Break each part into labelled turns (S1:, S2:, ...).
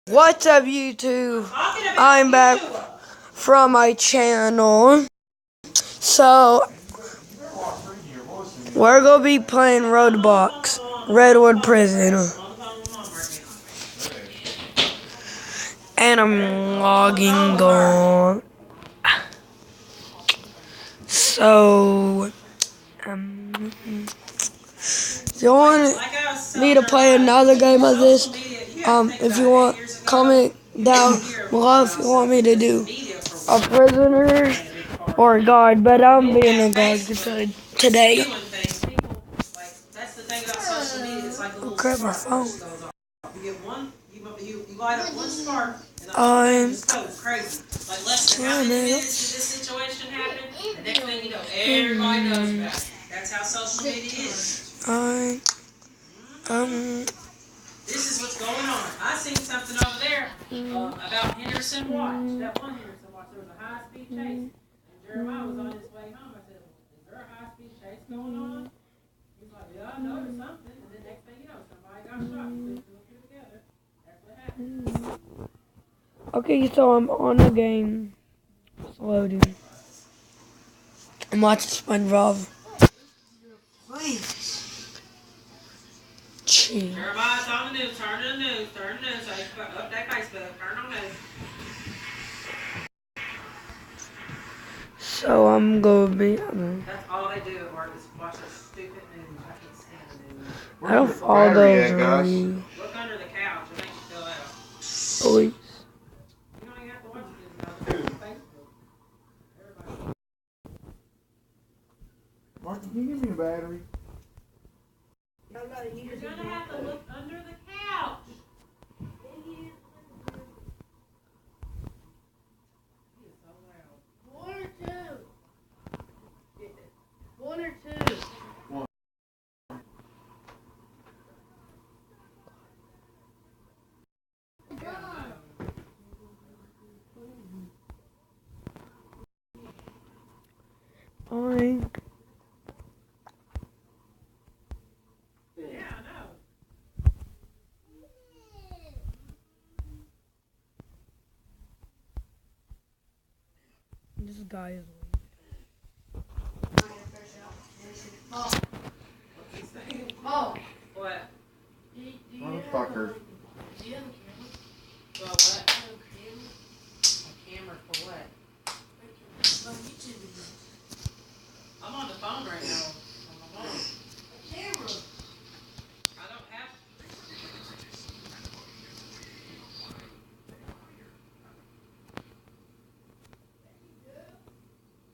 S1: What's up, YouTube? I'm back from my channel. So, we're gonna be playing Roblox, Redwood Prison. And I'm logging on. So, if you want me to play another game of this, if you want, comment down below if you want me to do a prisoner or a guard, but I'm being a guard today. Oh crap, my phone. You light up one spark and the goes crazy. Like less than how many minutes did this situation happen? The next thing you know, everybody knows about it. That's how social media is. This is what's going on. I seen something over there about Henderson Watch. That one Henderson Watch, there was a high-speed chase. And Jeremiah was on his way home. I said, is there a high-speed chase going on? He's like, yeah, I noticed something. And then next thing you know, somebody got shot. We put two together. That's what happened. Okay, so I'm on the game. It's loading. I'm watching SpongeBob. Please. Everybody's on the news. Turn to the news. Turn to the news. Update Facebook. Turn on news. So I'm gonna be. That's all they do at work is watch this stupid news. I can't stand the news. I don't follow those. Look under the couch. It makes you feel out. Police. You don't even have to watch the news. Facebook. Everybody.
S2: Mark, can you give me a battery?
S3: You're gonna have to look under the couch. One or two. One or two.
S2: One.
S1: Oink. This guy is
S3: Oh. What?
S2: Motherfucker.
S3: Do you have a camera? Well, what? A camera for what? YouTube videos. I'm on the phone right now. On my phone. A camera. I don't have.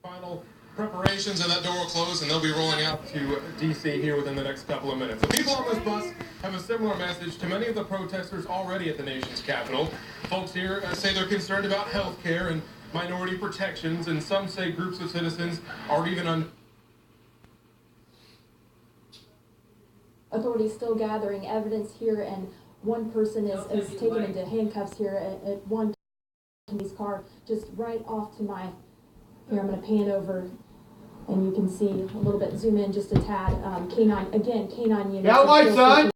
S4: Final preparations, and that door will close, and they'll be rolling out to D.C. here within the next couple of minutes. The people on this bus have a similar message to many of the protesters already at the nation's capital. Folks here say they're concerned about health care and minority protections, and some say groups of citizens are even on.
S5: Authorities still gathering evidence here, and one person is taken into handcuffs here at one car, just right off to my. Here, I'm going to pan over, and you can see a little bit, zoom in just a tad. Canine units.
S2: Got lights on?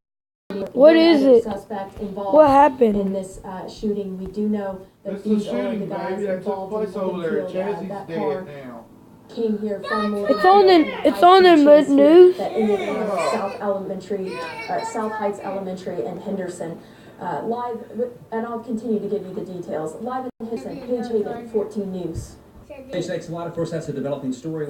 S1: What is it?
S5: Suspect involved.
S1: What happened
S5: in this shooting? We do know that these are the guys involved in the kill. That car came here from.
S1: It's on the news.
S5: That ended in South Heights Elementary in Henderson. Live, and I'll continue to give you the details. Live in Henderson, Paige Haven, 14 News.
S6: Page thanks a lot. Of course, that's a developing story.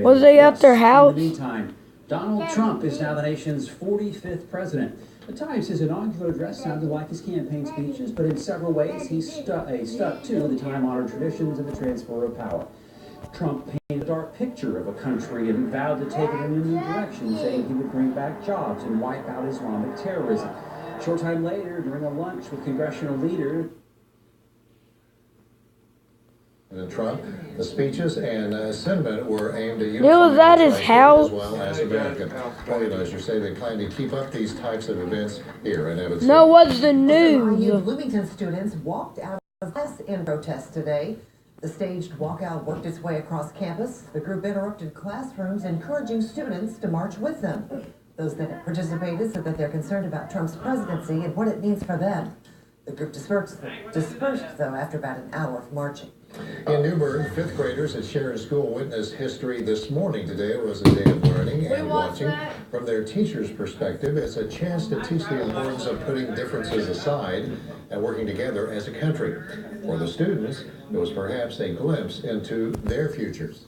S1: Was they at their house?
S6: In the meantime, Donald Trump is now the nation's 45th president. The Times says his inaugural address sounded like his campaign speeches, but in several ways he stuck to the time-honored traditions of the transfer of power. Trump painted a dark picture of a country and vowed to take it in a new direction, saying he would bring back jobs and wipe out Islamic terrorism. A short time later, during a lunch with congressional leaders,
S7: Trump, the speeches and sentiment were aimed at
S1: was at his house.
S7: As well as American organizers say they plan to keep up these types of events here in Evansville.
S1: No, what's the news?
S8: Bloomington students walked out of class in protest today. The staged walkout worked its way across campus. The group interrupted classrooms, encouraging students to march with them. Those that participated said that they're concerned about Trump's presidency and what it means for them. The group dispersed though after about an hour of marching.
S7: In Newburgh, fifth graders at Sharon School witnessed history this morning. Today was a day of learning and watching from their teacher's perspective. It's a chance to teach the importance of putting differences aside and working together as a country. For the students, it was perhaps a glimpse into their futures.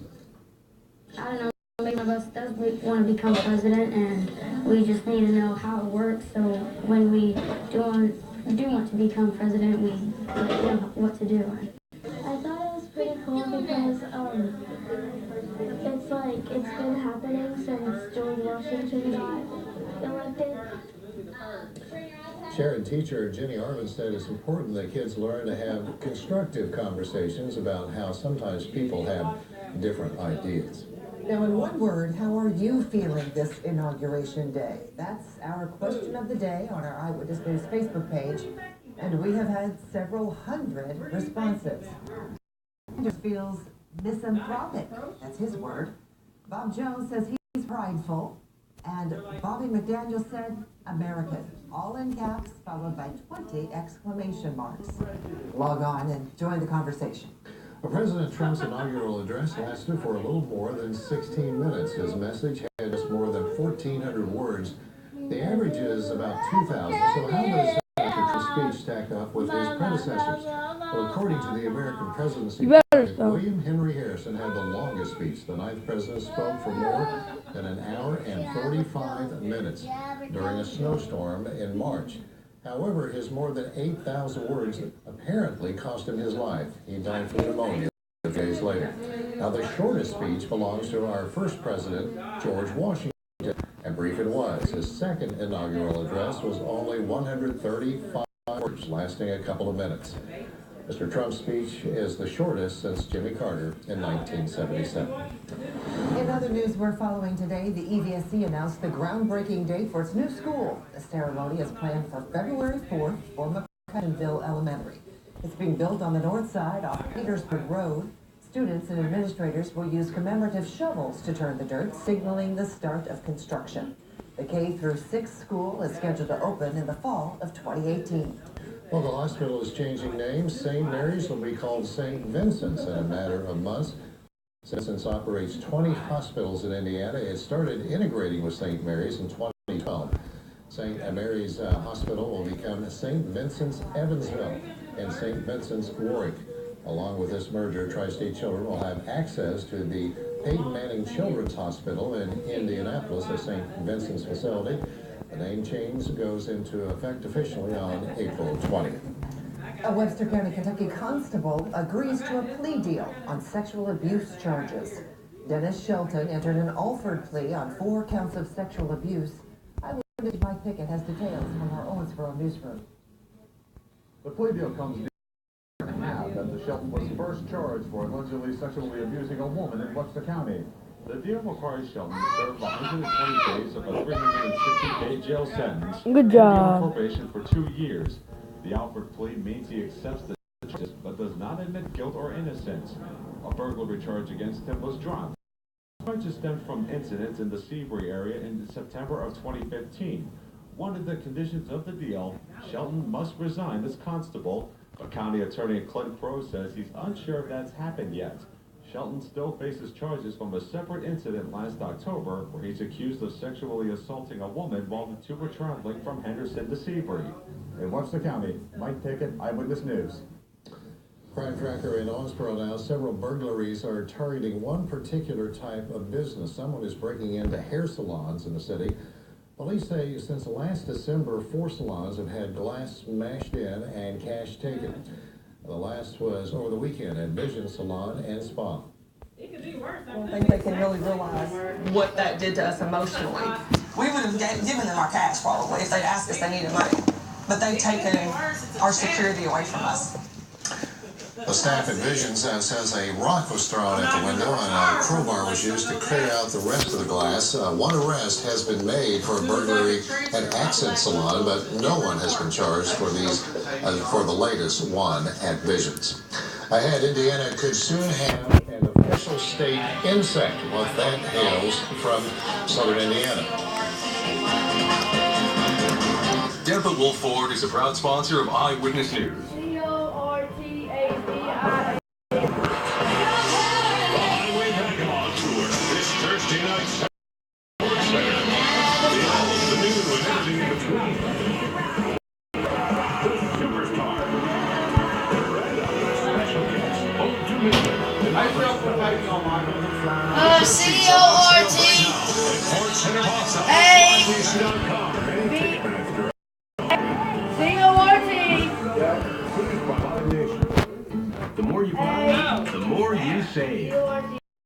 S9: I don't know, maybe one of us does want to become president, and we just need to know how it works, so when we do want to become president, we know what to do.
S10: I thought it was pretty cool because it's like it's been happening since George Washington got elected.
S7: Sharon teacher Jenny Arvin said it's important that kids learn to have constructive conversations about how sometimes people have different ideas.
S8: Now, in one word, how are you feeling this Inauguration Day? That's our question of the day on our Eyewitness News Facebook page, and we have had several hundred responses. He feels misanthropic, that's his word. Bob Jones says he's prideful, and Bobby McDaniel said American, all in caps, followed by 20 exclamation marks. Log on and join the conversation.
S7: President Trump's inaugural address lasted for a little more than 16 minutes. His message had just more than 1,400 words. The average is about 2,000. So how does Trump's speech stack up with his predecessors? Well, according to the American presidency, William Henry Harrison had the longest speech. The ninth president spoke for more than an hour and 45 minutes during a snowstorm in March. However, his more than 8,000 words apparently cost him his life. He died from pneumonia a few days later. Now, the shortest speech belongs to our first president, George Washington, and brief it was. His second inaugural address was only 135 words, lasting a couple of minutes. Mr. Trump's speech is the shortest since Jimmy Carter in 1977.
S8: In other news we're following today, the EVSC announced the groundbreaking date for its new school. The ceremony is planned for February 4th for McCutcheonville Elementary. It's being built on the north side off Petersburg Road. Students and administrators will use commemorative shovels to turn the dirt, signaling the start of construction. The K-6 school is scheduled to open in the fall of 2018.
S7: Well, the hospital is changing names. St. Mary's will be called St. Vincent's in a matter of months. St. Vincent's operates 20 hospitals in Indiana. It started integrating with St. Mary's in 2012. St. Mary's Hospital will become St. Vincent's Evansville and St. Vincent's Warwick. Along with this merger, Tri-State Children will have access to the Peyton Manning Children's Hospital in Indianapolis, a St. Vincent's facility. The name change goes into effect officially on April 20th.
S8: A Webster County, Kentucky constable agrees to a plea deal on sexual abuse charges. Dennis Shelton entered an Alford plea on 4 counts of sexual abuse. Mike Pickett has details from our Owensboro newsroom.
S2: The plea deal comes after Shelton was first charged for allegedly sexually abusing a woman in Webster County. The deal requires Shelton to serve 120 days of a 360-day jail sentence.
S11: Good job.
S2: And probation for 2 years. The Alford plea means he accepts the charges but does not admit guilt or innocence. A burglary charge against him was dropped. The charges stemmed from incidents in the Seabury area in September of 2015. One of the conditions of the deal, Shelton must resign as constable, but County Attorney Clint Crowe says he's unsure if that's happened yet. Shelton still faces charges from a separate incident last October where he's accused of sexually assaulting a woman while the two were traveling from Henderson to Seabury. In Webster County, Mike Pickett, Eyewitness News.
S7: Crime Tracker in Owensboro now, several burglaries are targeting one particular type of business. Someone is breaking into hair salons in the city. Police say since last December, 4 salons have had glass smashed in and cash taken. The last was over the weekend at Vision Salon and Spa.
S1: It could be worse.
S12: I don't think they can really realize what that did to us emotionally. We would have given them our cash probably if they'd asked us they needed money. But they've taken our security away from us.
S7: The staff at Vision says a rock was thrown at the window and a crowbar was used to clear out the rest of the glass. One arrest has been made for a burglary at Accent Salon, but no one has been charged for for the latest one at Visions. Ahead, Indiana could soon have an official state insect. What that hails from southern Indiana.
S11: Martha Wolford is a proud sponsor of Eyewitness News.
S10: CORTAZI.
S2: The Highway Bacchanal Tour this Thursday night. Sports Center. The old, the new, and everything in between. The Superstar. The Red Special Guest. Hope to meet them.
S10: CORT.
S2: Sports Center Boston.
S10: CORT.
S2: The more you buy, the more you save.